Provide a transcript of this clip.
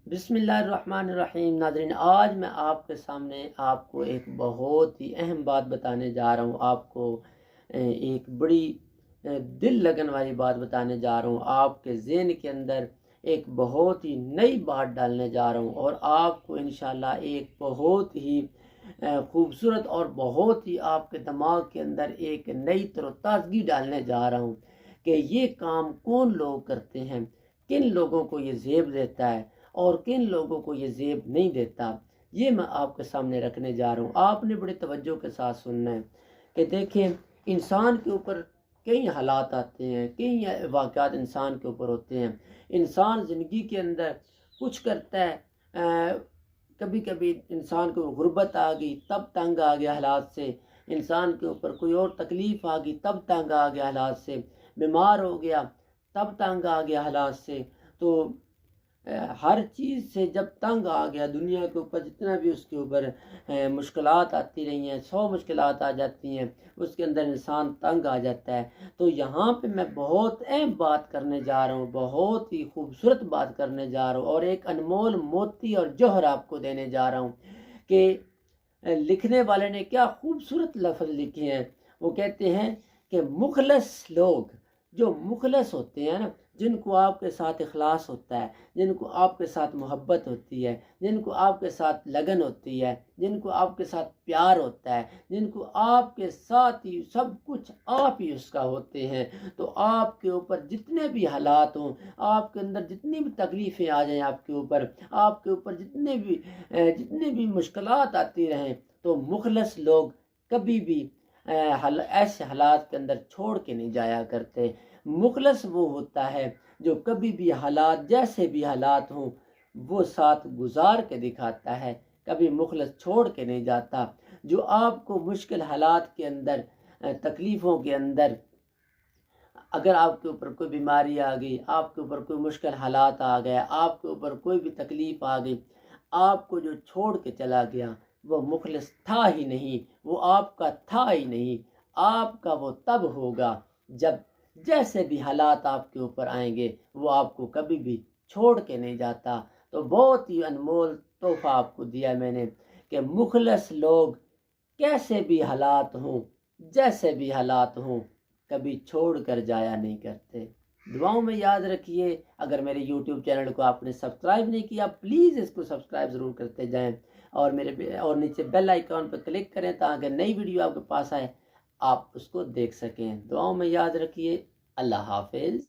बिस्मिल्लाहिर्रहमानिर्रहीम। नाज़रीन, आज मैं आपके सामने आपको एक बहुत ही अहम बात बताने जा रहा हूँ। आपको एक बड़ी दिल लगन वाली बात बताने जा रहा हूँ। आपके ज़हन के अंदर एक बहुत ही नई बात डालने जा रहा हूँ और आपको इंशाल्लाह एक बहुत ही खूबसूरत और बहुत ही आपके दिमाग के अंदर एक नई तरोताज़गी डालने जा रहा हूँ कि ये काम कौन लोग करते हैं, किन लोगों को ये ज़ेब देता है और किन लोगों को ये ज़ेब नहीं देता। ये मैं आपके सामने रखने जा रहा हूँ। आपने बड़े तवज्जो के साथ सुनना है कि देखें, इंसान के ऊपर कई हालात आते हैं, कई वाक़यात इंसान के ऊपर होते हैं। इंसान ज़िंदगी के अंदर कुछ करता है, कभी कभी इंसान को गुर्बत आ गई तब तंग आ गया हालात से, इंसान के ऊपर कोई और तकलीफ़ आ गई तब तंग आ गया हालात से, बीमार हो गया तब तंग आ गया हालात से। तो हर चीज़ से जब तंग आ गया, दुनिया के ऊपर जितना भी उसके ऊपर मुश्किलात आती रही हैं, 100 मुश्किलात आ जाती हैं, उसके अंदर इंसान तंग आ जाता है। तो यहाँ पे मैं बहुत अहम बात करने जा रहा हूँ, बहुत ही खूबसूरत बात करने जा रहा हूँ और एक अनमोल मोती और जौहर आपको देने जा रहा हूँ कि लिखने वाले ने क्या खूबसूरत लफ्ज़ लिखे हैं। वो कहते हैं कि मुखलस लोग, जो मुखलस होते हैं ना, जिनको आपके साथ इखलास होता है, जिनको आपके साथ मोहब्बत होती है, जिनको आपके साथ लगन होती है, जिनको आपके साथ प्यार होता है, जिनको आपके साथ ही सब कुछ आप ही उसका होते हैं, तो आपके ऊपर जितने भी हालात हों, आपके अंदर जितनी भी तकलीफ़ें आ जाएं, आपके ऊपर जितने भी मुश्किलात आती रहें, तो मुखलस लोग कभी भी ऐसे हालात के अंदर छोड़ के नहीं जाया करते। मुखलस वो होता है जो कभी भी हालात, जैसे भी हालात हों, वो साथ गुजार के दिखाता है, कभी मुखलस छोड़ के नहीं जाता। जो आपको मुश्किल हालात के अंदर, तकलीफ़ों के अंदर, अगर आपके ऊपर कोई बीमारी आ गई, आपके ऊपर कोई मुश्किल हालात आ गया, आपके ऊपर कोई भी तकलीफ़ आ गई, आपको जो छोड़ के चला गया वो मुखलिस था ही नहीं, वो आपका था ही नहीं। आपका वो तब होगा जब जैसे भी हालात आपके ऊपर आएंगे, वो आपको कभी भी छोड़ के नहीं जाता। तो बहुत ही अनमोल तोहफा आपको दिया मैंने कि मुखलिस लोग कैसे भी हालात हों, जैसे भी हालात हों, कभी छोड़ कर जाया नहीं करते। दुआओं में याद रखिए। अगर मेरे YouTube चैनल को आपने सब्सक्राइब नहीं किया, प्लीज़ इसको सब्सक्राइब ज़रूर करते जाएं और नीचे बेल आइकॉन पर क्लिक करें ताकि नई वीडियो आपके पास आए, आप उसको देख सकें। दुआओं में याद रखिए। अल्लाह हाफिज़।